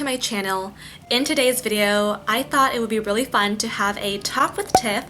my channel, in today's video, I thought it would be really fun to have a talk with Tiff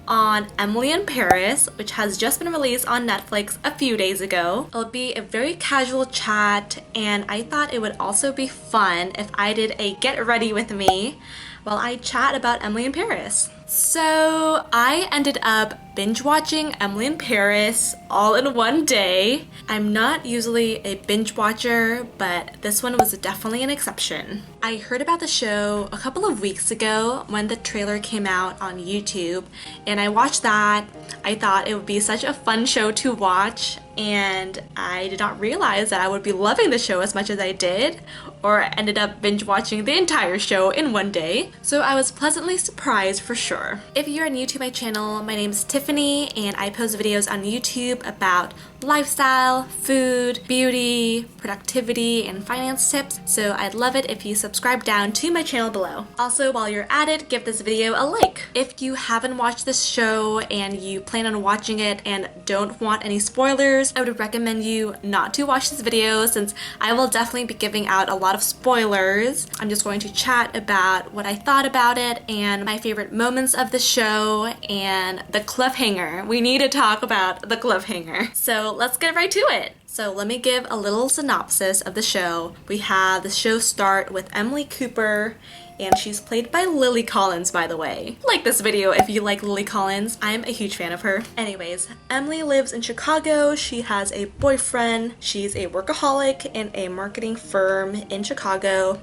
on Emily in Paris, which has just been released on Netflix a few days ago. It'll be a very casual chat, and I thought it would also be fun if I did a get ready with me while I chat about Emily in Paris. So I ended up binge watching Emily in Paris all in one day. I'm not usually a binge watcher, but this one was definitely an exception. I heard about the show a couple of weeks ago when the trailer came out on YouTube, and I watched that. I thought it would be such a fun show to watch, and I did not realize that I would be loving the show as much as I did, or ended up binge watching the entire show in one day. So I was pleasantly surprised for sure. If you're new to my channel, my name is Tiffany, and I post videos on YouTube about lifestyle, food, beauty, productivity, and finance tips, so I'd love it if you subscribe down to my channel below. Also, while you're at it, give this video a like. If you haven't watched this show and you plan on watching it and don't want any spoilers, I would recommend you not to watch this video since I will definitely be giving out a lot of spoilers. I'm just going to chat about what I thought about it and my favorite moments of the show and the cliffhanger. We need to talk about the cliffhanger. So let's get right to it. So let me give a little synopsis of the show. We have the show start with Emily Cooper, and she's played by Lily Collins, by the way. Like this video if you like Lily Collins. I'm a huge fan of her. Anyways, Emily lives in Chicago. She has a boyfriend. She's a workaholic in a marketing firm in Chicago,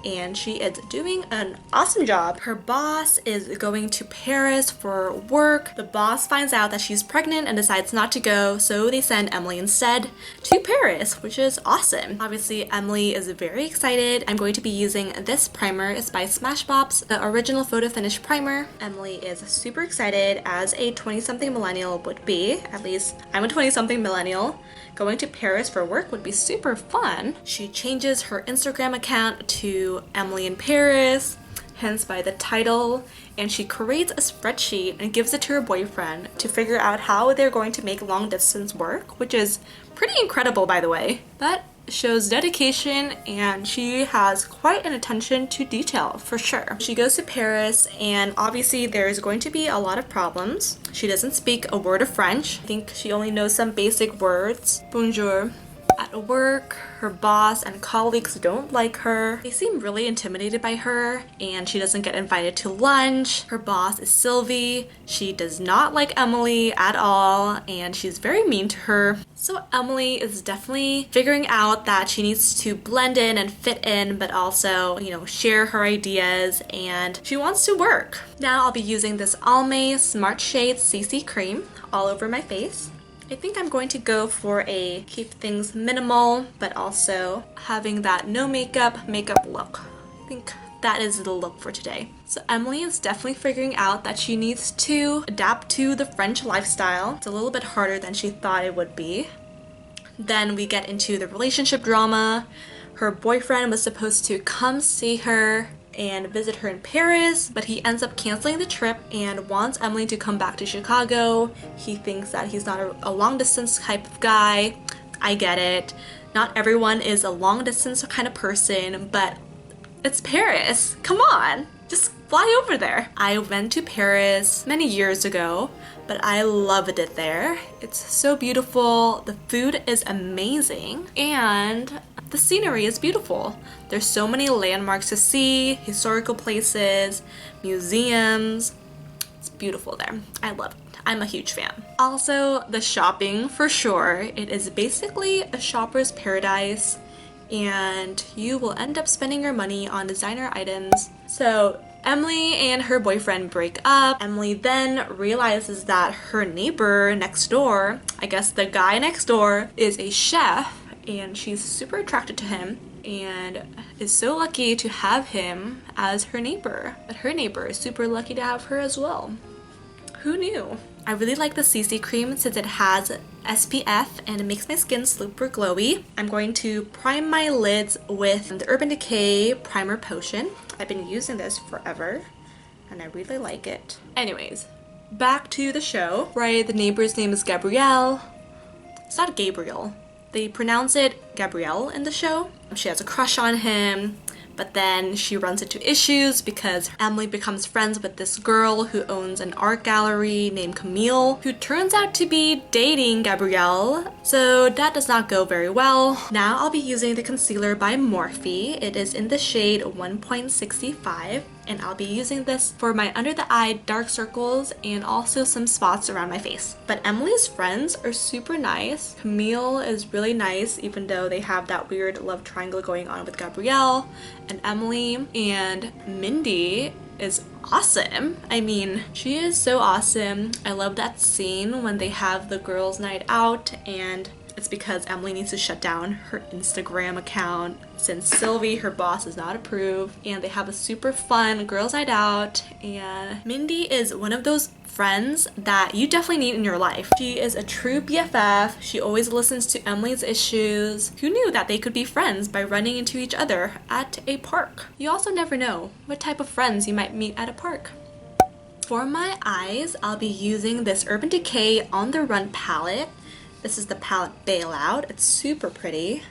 and she is doing an awesome job. Her boss is going to Paris for work. The boss finds out that she's pregnant and decides not to go, so they send Emily instead to Paris, which is awesome. Obviously, Emily is very excited. I'm going to be using this primer. It's by Smashbox, the original photo finish primer. Emily is super excited, as a 20-something millennial would be. At least I'm a 20-something millennial. Going to Paris for work would be super fun. She changes her Instagram account to Emily in Paris, hence by the title, and she creates a spreadsheet and gives it to her boyfriend to figure out how they're going to make long distance work, which is pretty incredible, by the way. But shows dedication, and she has quite an attention to detail for sure. She goes to Paris, and obviously there's going to be a lot of problems. She doesn't speak a word of French. I think she only knows some basic words. Bonjour. At work, her boss and colleagues don't like her. They seem really intimidated by her, and she doesn't get invited to lunch. Her boss is Sylvie. She does not like Emily at all, and she's very mean to her. So Emily is definitely figuring out that she needs to blend in and fit in, but also, share her ideas, and she wants to work. Now I'll be using this Almay Smart Shades CC cream all over my face. I think I'm going to go for a keep things minimal, but also having that no makeup look. I think that is the look for today. So Emily is definitely figuring out that she needs to adapt to the French lifestyle. It's a little bit harder than she thought it would be. Then we get into the relationship drama. Her boyfriend was supposed to come see her and visit her in Paris, but he ends up canceling the trip and wants Emily to come back to Chicago. He thinks that he's not a long distance type of guy. I get it. Not everyone is a long distance kind of person, but it's Paris. Come on, just fly over there. I went to Paris many years ago, but I loved it there. It's so beautiful. The food is amazing, and the scenery is beautiful. There's so many landmarks to see, historical places, museums. It's beautiful there. I love it. I'm a huge fan. Also, the shopping for sure. It is basically a shopper's paradise, and you will end up spending your money on designer items. So Emily and her boyfriend break up. Emily then realizes that her neighbor next door, I guess the guy next door, is a chef, and she's super attracted to him and is so lucky to have him as her neighbor. But her neighbor is super lucky to have her as well. Who knew? I really like the CC cream since it has SPF and it makes my skin super glowy. I'm going to prime my lids with the Urban Decay Primer Potion. I've been using this forever and I really like it. Anyways, back to the show. Right, the neighbor's name is Gabrielle. It's not Gabriel. They pronounce it Gabrielle in the show. She has a crush on him, But then she runs into issues because Emily becomes friends with this girl who owns an art gallery named Camille, who turns out to be dating Gabrielle. So that does not go very well. Now I'll be using the concealer by Morphe. It is in the shade 1.65. And I'll be using this for my under the eye dark circles and also some spots around my face. But Emily's friends are super nice. Camille is really nice, even though they have that weird love triangle going on with Gabrielle and Emily. And Mindy is awesome. I mean, she is so awesome. I love that scene when they have the girls' night out, and it's because Emily needs to shut down her Instagram account since Sylvie, her boss, does not approve. And they have a super fun girls' night out. And Mindy is one of those friends that you definitely need in your life. She is a true BFF. She always listens to Emily's issues. Who knew that they could be friends by running into each other at a park? You also never know what type of friends you might meet at a park. For my eyes, I'll be using this Urban Decay On The Run palette. This is the palette Bailout. It's super pretty.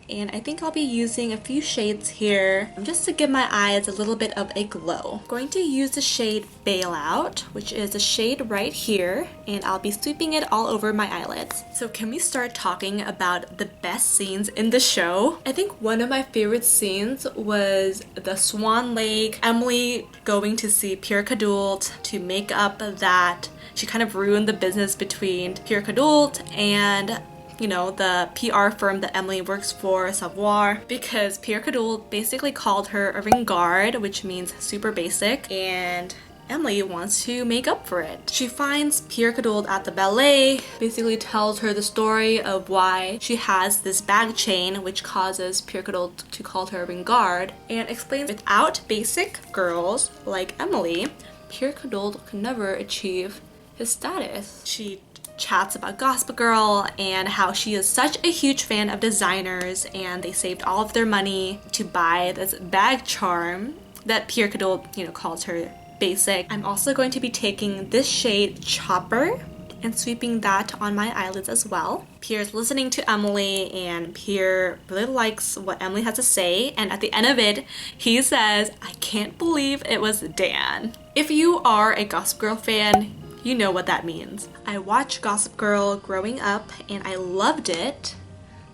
And I think I'll be using a few shades here just to give my eyes a little bit of a glow. I'm going to use the shade Bailout, which is a shade right here, and I'll be sweeping it all over my eyelids. So can we start talking about the best scenes in the show? I think one of my favorite scenes was the Swan Lake, Emily going to see Pierre Cadult to make up that she kind of ruined the business between Pierre Cadult and, you know, the PR firm that Emily works for, Savoir, because Pierre Cadult basically called her a ringard, which means super basic, and Emily wants to make up for it. She finds Pierre Cadult at the ballet, basically tells her the story of why she has this bag chain which causes Pierre Cadult to call her a ringard, and explains without basic girls like Emily, Pierre Cadult could never achieve his status. She chats about Gossip Girl and how she is such a huge fan of designers, and they saved all of their money to buy this bag charm that Pierre Cadult, you know, calls her basic. I'm also going to be taking this shade Chopper and sweeping that on my eyelids as well. Pierre's listening to Emily, and Pierre really likes what Emily has to say, and at the end of it, he says, "I can't believe it was Dan." If you are a Gossip Girl fan, you know what that means. I watched Gossip Girl growing up and I loved it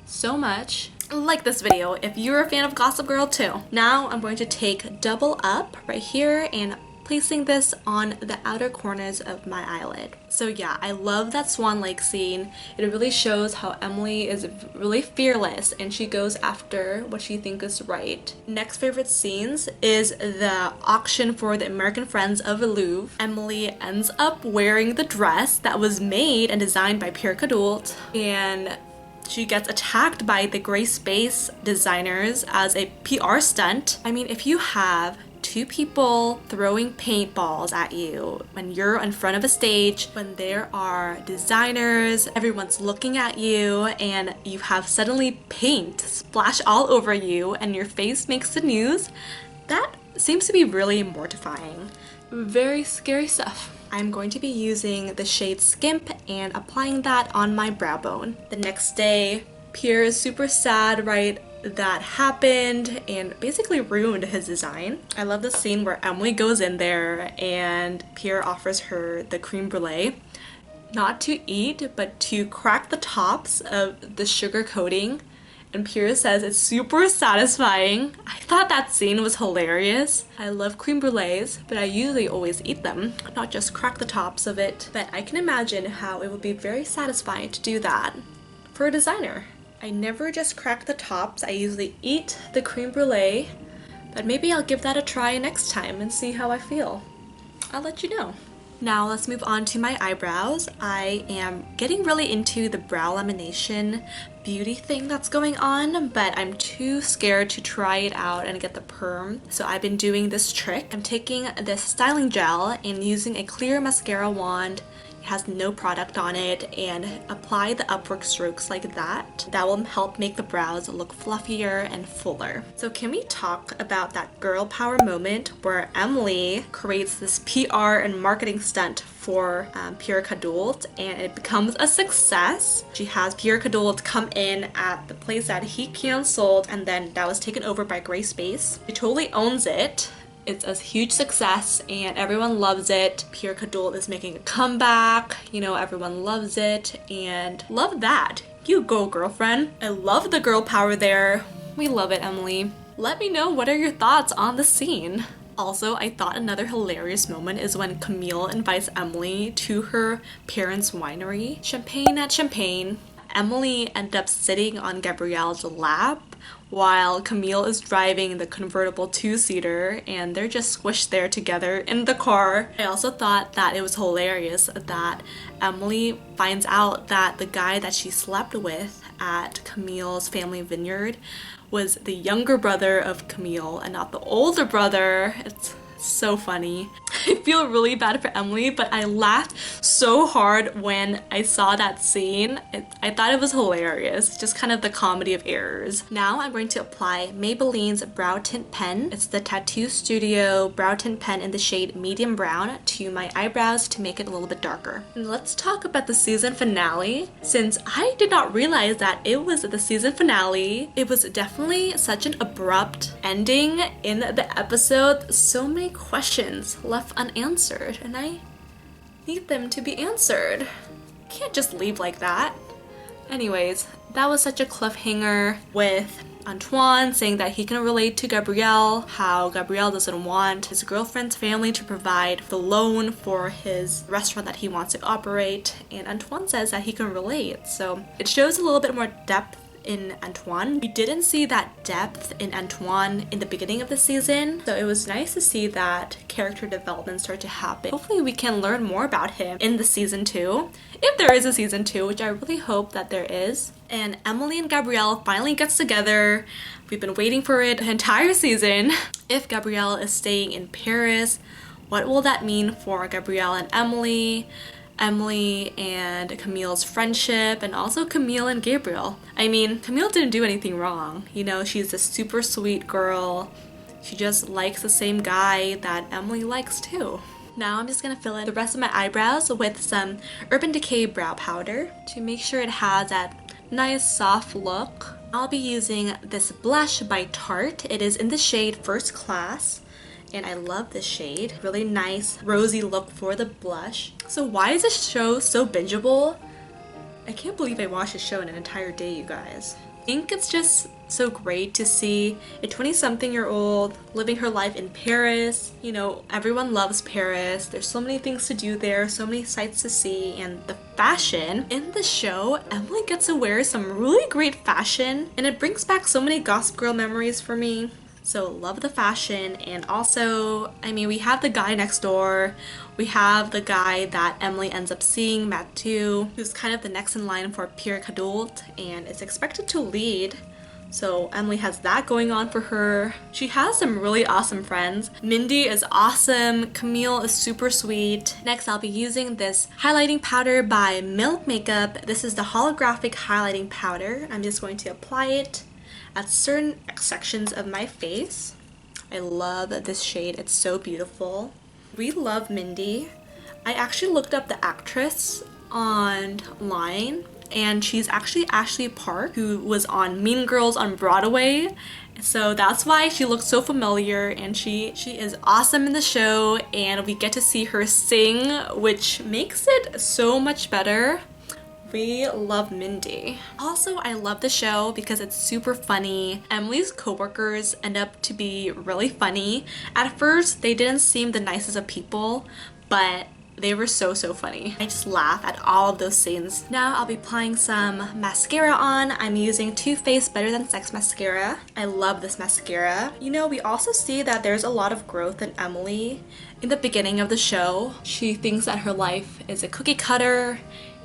so much. Like this video if you're a fan of Gossip Girl too. Now I'm going to take Double Up right here and placing this on the outer corners of my eyelid. So yeah, I love that Swan Lake scene. It really shows how Emily is really fearless and she goes after what she thinks is right. Next favorite scenes is the auction for the American Friends of the Louvre. Emily ends up wearing the dress that was made and designed by Pierre Cadult, and she gets attacked by the gray space designers as a PR stunt. I mean, if you have two people throwing paintballs at you when you're in front of a stage, when there are designers, everyone's looking at you, and you have suddenly paint splash all over you and your face makes the news, that seems to be really mortifying. Very scary stuff. I'm going to be using the shade Skimp and applying that on my brow bone. The next day, Pierre is super sad, right? That happened and basically ruined his design. I love the scene where Emily goes in there and Pierre offers her the creme brulee, not to eat, but to crack the tops of the sugar coating. And Pierre says it's super satisfying. I thought that scene was hilarious. I love creme brulees, but I usually always eat them, not just crack the tops of it. But I can imagine how it would be very satisfying to do that for a designer. I never just crack the tops, I usually eat the creme brulee, but maybe I'll give that a try next time and see how I feel. I'll let you know. Now let's move on to my eyebrows. I am getting really into the brow lamination beauty thing that's going on, but I'm too scared to try it out and get the perm. So I've been doing this trick. I'm taking this styling gel and using a clear mascara wand, It has no product on it, and apply the upward strokes like that. That will help make the brows look fluffier and fuller. So can we talk about that girl power moment where Emily creates this PR and marketing stunt for Pierre Cadult, and it becomes a success. She has Pierre Cadult come in at the place that he canceled, and then that was taken over by Gray Space. She totally owns it. It's a huge success and everyone loves it. Pierre Cadult is making a comeback. You know, everyone loves it, and love that. You go, girlfriend. I love the girl power there. We love it, Emily. Let me know what are your thoughts on the scene. Also, I thought another hilarious moment is when Camille invites Emily to her parents' winery. Champagne at champagne. Emily ended up sitting on Gabrielle's lap while Camille is driving the convertible two-seater, and they're just squished there together in the car. I also thought that it was hilarious that Emily finds out that the guy that she slept with at Camille's family vineyard was the younger brother of Camille and not the older brother. It's so funny. I feel really bad for Emily, but I laughed so hard when I saw that scene. I thought it was hilarious, just kind of the comedy of errors. Now I'm going to apply Maybelline's Brow Tint Pen. It's the Tattoo Studio Brow Tint Pen in the shade Medium Brown to my eyebrows to make it a little bit darker. And let's talk about the season finale. Since I did not realize that it was the season finale, it was definitely such an abrupt ending in the episode. So many questions left unanswered, and I need them to be answered. Can't just leave like that. Anyways, that was such a cliffhanger with Antoine saying that he can relate to Gabrielle, how Gabrielle doesn't want his girlfriend's family to provide the loan for his restaurant that he wants to operate, and Antoine says that he can relate. So it shows a little bit more depth in Antoine. We didn't see that depth in Antoine in the beginning of the season, so it was nice to see that character development start to happen. Hopefully we can learn more about him in the season 2, if there is a season 2, which I really hope that there is. And Emily and Gabrielle finally gets together. We've been waiting for it the entire season. If Gabrielle is staying in Paris, what will that mean for Gabrielle and Emily and Camille's friendship, and also Camille and Gabriel? I mean, Camille didn't do anything wrong. You know, she's a super sweet girl. She just likes the same guy that Emily likes too. Now I'm just gonna fill in the rest of my eyebrows with some Urban Decay brow powder to make sure it has that nice soft look. I'll be using this blush by Tarte. It is in the shade First Class, and I love this shade. Really nice rosy look for the blush. So why is this show so bingeable? I can't believe I watched this show in an entire day, you guys. I think it's just so great to see a 20-something-year-old living her life in Paris. You know, everyone loves Paris. There's so many things to do there, so many sights to see, and the fashion. In the show, Emily gets to wear some really great fashion, and it brings back so many Gossip Girl memories for me. So love the fashion. And also, I mean, we have the guy next door. We have the guy that Emily ends up seeing, Mathieu, who's kind of the next in line for Pierre Cadult and is expected to lead. So Emily has that going on for her. She has some really awesome friends. Mindy is awesome. Camille is super sweet. Next, I'll be using this highlighting powder by Milk Makeup. This is the holographic highlighting powder. I'm just going to apply it at certain sections of my face. I love this shade. It's so beautiful. We love Mindy. I actually looked up the actress online, and she's actually Ashley Park, who was on Mean Girls on Broadway. So that's why she looks so familiar, and she is awesome in the show, and we get to see her sing, which makes it so much better. We love Mindy. Also, I love the show because it's super funny. Emily's coworkers end up to be really funny. At first, they didn't seem the nicest of people, but they were so funny. I just laugh at all of those scenes. Now I'll be applying some mascara on. I'm using Too Faced Better Than Sex mascara. I love this mascara. You know, we also see that there's a lot of growth in Emily. In the beginning of the show, she thinks that her life is a cookie cutter,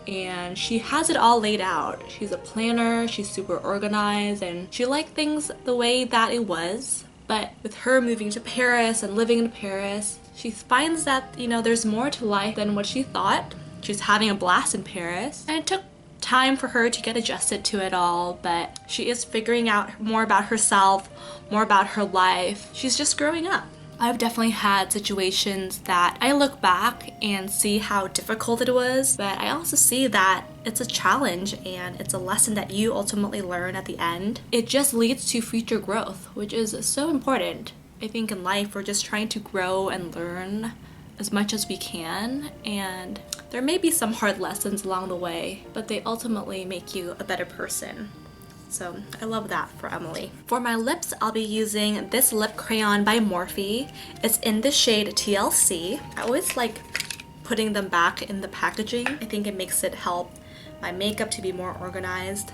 and she has it all laid out. She's a planner, she's super organized, and she liked things the way that it was. But with her moving to Paris and living in Paris, she finds that, you know, there's more to life than what she thought. She's having a blast in Paris, and it took time for her to get adjusted to it all, but she is figuring out more about herself, more about her life. She's just growing up. I've definitely had situations that I look back and see how difficult it was, but I also see that it's a challenge and it's a lesson that you ultimately learn at the end. It just leads to future growth, which is so important. I think in life we're just trying to grow and learn as much as we can, and there may be some hard lessons along the way, but they ultimately make you a better person. So I love that for Emily. For my lips, I'll be using this lip crayon by Morphe. It's in the shade TLC. I always like putting them back in the packaging. I think it makes it help my makeup to be more organized.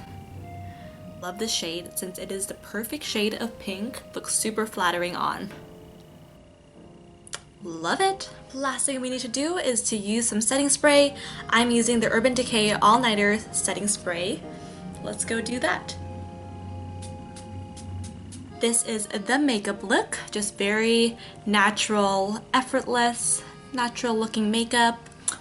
Love this shade since it is the perfect shade of pink. Looks super flattering on. Love it. The last thing we need to do is to use some setting spray. I'm using the Urban Decay All Nighter setting spray. Let's go do that. This is the makeup look, just very natural, effortless, natural looking makeup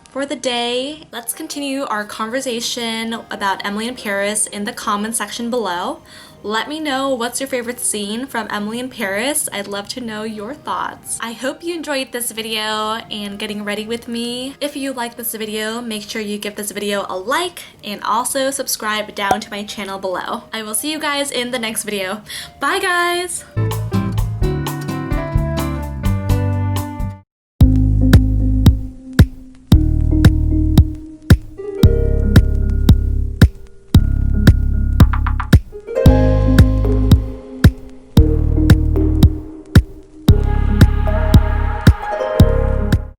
for the day. Let's continue our conversation about Emily in Paris in the comment section below. Let me know what's your favorite scene from Emily in Paris. I'd love to know your thoughts. I hope you enjoyed this video and getting ready with me. If you like this video, make sure you give this video a like and also subscribe down to my channel below. I will see you guys in the next video. Bye guys!